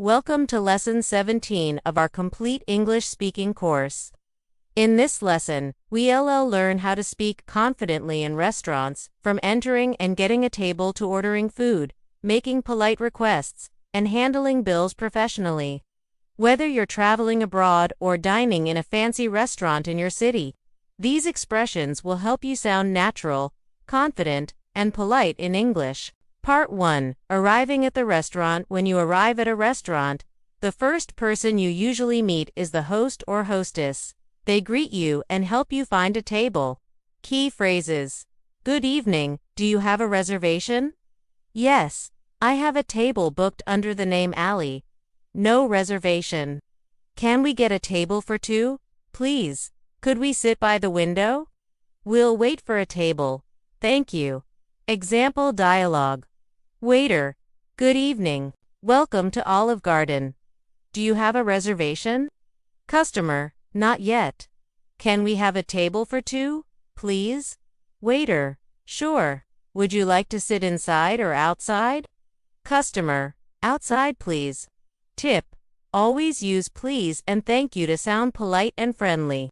Welcome to Lesson 17 of our complete English speaking course. In this lesson, we'll learn how to speak confidently in restaurants, from entering and getting a table to ordering food, making polite requests, and handling bills professionally. Whether you're traveling abroad or dining in a fancy restaurant in your city, these expressions will help you sound natural, confident, and polite in English. Part 1. Arriving at the restaurant. When you arrive at a restaurant, the first person you usually meet is the host or hostess. They greet you and help you find a table. Key phrases. Good evening, do you have a reservation? Yes, I have a table booked under the name Ali. No reservation. Can we get a table for two, please? Could we sit by the window? We'll wait for a table. Thank you. Example dialogue. Waiter, good evening. Welcome to Olive Garden. Do you have a reservation? Customer, not yet. Can we have a table for two, please? Waiter, sure. Would you like to sit inside or outside? Customer, outside please. Tip, always use please and thank you to sound polite and friendly.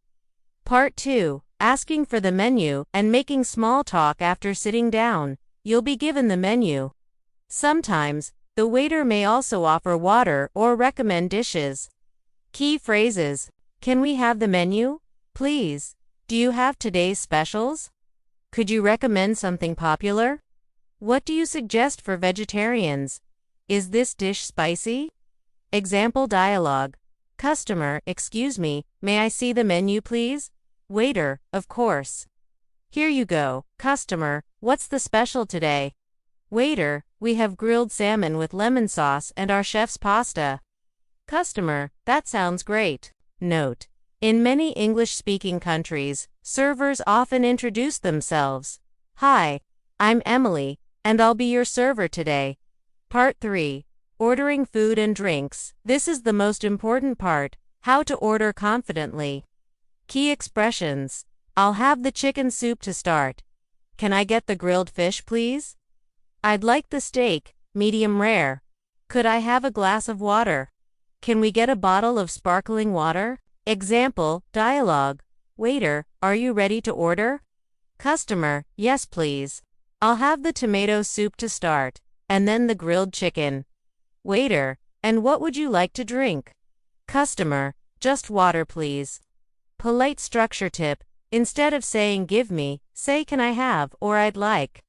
Part 2. Asking for the menu and making small talk after sitting down. You'll be given the menu. Sometimes, the waiter may also offer water or recommend dishes. Key phrases. Can we have the menu, please? Do you have today's specials? Could you recommend something popular? What do you suggest for vegetarians? Is this dish spicy? Example dialogue. Customer, excuse me, may I see the menu please? Waiter, of course. Here you go. Customer, what's the special today? Waiter, we have grilled salmon with lemon sauce and our chef's pasta. Customer, that sounds great. Note: in many English-speaking countries, servers often introduce themselves. Hi, I'm Emily, and I'll be your server today. Part 3. Ordering food and drinks. This is the most important part, how to order confidently. Key expressions. I'll have the chicken soup to start. Can I get the grilled fish, please? I'd like the steak, medium rare. Could I have a glass of water? Can we get a bottle of sparkling water? Example dialogue. Waiter, are you ready to order? Customer, yes please. I'll have the tomato soup to start, and then the grilled chicken. Waiter, and what would you like to drink? Customer, just water please. Polite structure tip. Instead of saying give me, say can I have or I'd like.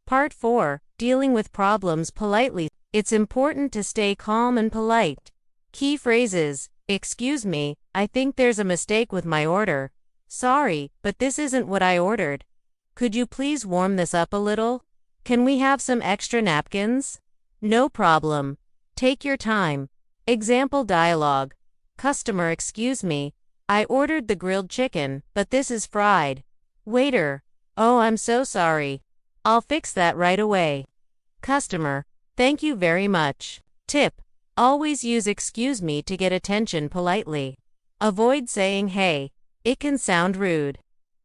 Part 4. Dealing with problems politely. It's important to stay calm and polite. Key phrases. Excuse me, I think there's a mistake with my order. Sorry, but this isn't what I ordered. Could you please warm this up a little? Can we have some extra napkins? No problem. Take your time. Example dialogue. Customer, excuse me, I ordered the grilled chicken, but this is fried. Waiter, oh, I'm so sorry. I'll fix that right away. Customer, thank you very much. Tip, always use excuse me to get attention politely. Avoid saying hey. It can sound rude.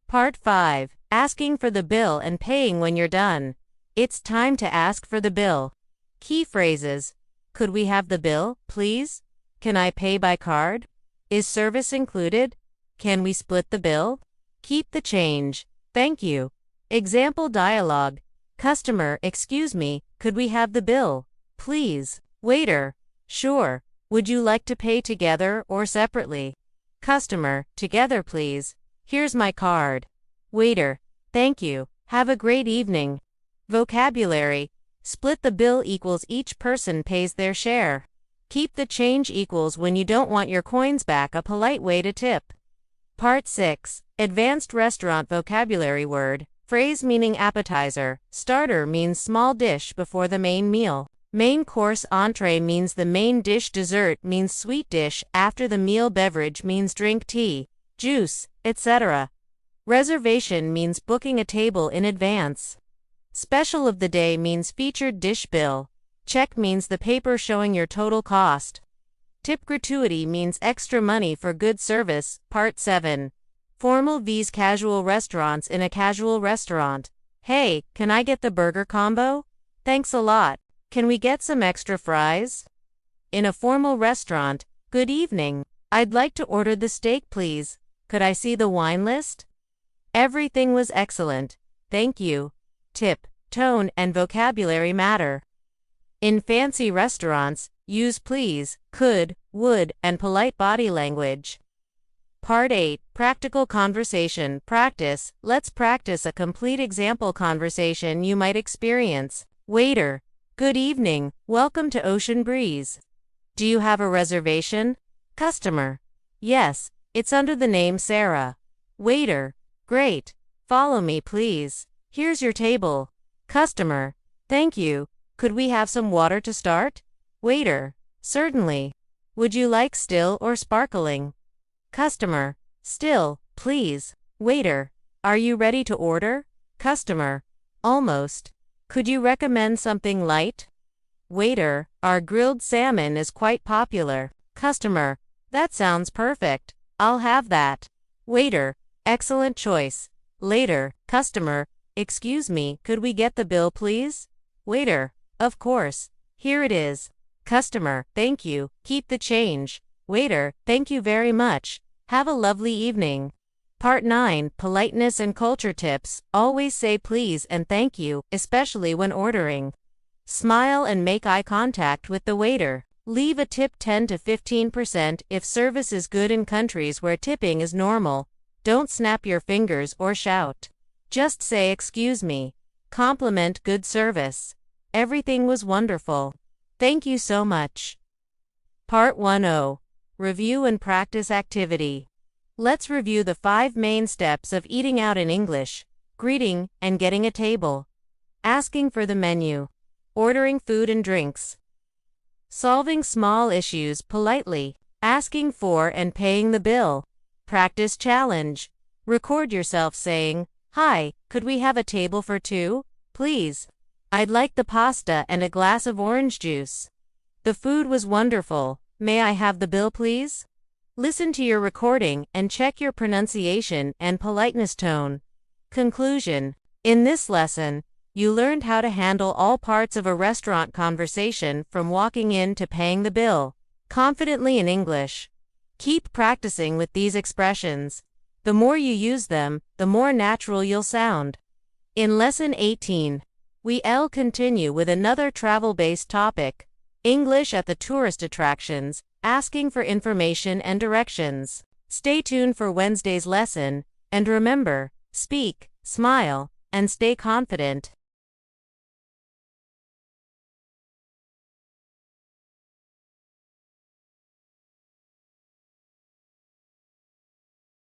Part 5. Asking for the bill and paying when you're done. It's time to ask for the bill. Key phrases. Could we have the bill, please? Can I pay by card? Is service included? Can we split the bill? Keep the change. Thank you. Example dialogue. Customer, excuse me, could we have the bill, please? Waiter, sure. Would you like to pay together or separately? Customer, together please. Here's my card. Waiter, thank you. Have a great evening. Vocabulary. Split the bill equals each person pays their share. Keep the change equals when you don't want your coins back, a polite way to tip. Part 6. Advanced restaurant vocabulary. Word. Phrase meaning appetizer. Starter means small dish before the main meal. Main course. Entree means the main dish. Dessert means sweet dish after the meal. Beverage means drink, tea, juice, etc. Reservation means booking a table in advance. Special of the day means featured dish bill. Check means the paper showing your total cost. Tip. Gratuity means extra money for good service. Part 7. Formal vs casual restaurants. In a casual restaurant. Hey, can I get the burger combo? Thanks a lot. Can we get some extra fries? In a formal restaurant, good evening. I'd like to order the steak, please. Could I see the wine list? Everything was excellent. Thank you. Tip, tone, and vocabulary matter. In fancy restaurants, use please, could, would, and polite body language. Part 8. Practical Conversation. Practice. Let's practice a complete example conversation you might experience. Waiter. Good evening. Welcome to Ocean Breeze. Do you have a reservation? Customer. Yes, it's under the name Sarah. Waiter. Great. Follow me, please. Here's your table. Customer. Thank you. Could we have some water to start? Waiter. Certainly. Would you like still or sparkling? Customer. Still, please. Waiter. Are you ready to order? Customer. Almost. Could you recommend something light? Waiter. Our grilled salmon is quite popular. Customer. That sounds perfect. I'll have that. Waiter. Excellent choice. Later. Customer. Excuse me, could we get the bill, please? Waiter. Of course. Here it is. Customer. Thank you. Keep the change. Waiter. Thank you very much. Have a lovely evening. Part 9. Politeness and culture tips. Always say please and thank you, especially when ordering. Smile and make eye contact with the waiter. Leave a tip 10 to 15% if service is good in countries where tipping is normal. Don't snap your fingers or shout. Just say excuse me. Compliment good service. Everything was wonderful. Thank you so much. Part 10. Review and practice activity. Let's review the 5 main steps of eating out in English: greeting and getting a table, asking for the menu, ordering food and drinks, solving small issues politely, asking for and paying the bill. Practice challenge. Record yourself saying, "Hi, could we have a table for 2, please? I'd like the pasta and a glass of orange juice. The food was wonderful. May I have the bill, please?" Listen to your recording and check your pronunciation and politeness tone. Conclusion. In this lesson, you learned how to handle all parts of a restaurant conversation from walking in to paying the bill, confidently in English. Keep practicing with these expressions. The more you use them, the more natural you'll sound. In Lesson 18, we'll continue with another travel-based topic: English at the tourist attractions, asking for information and directions. Stay tuned for Wednesday's lesson, and remember, speak, smile, and stay confident.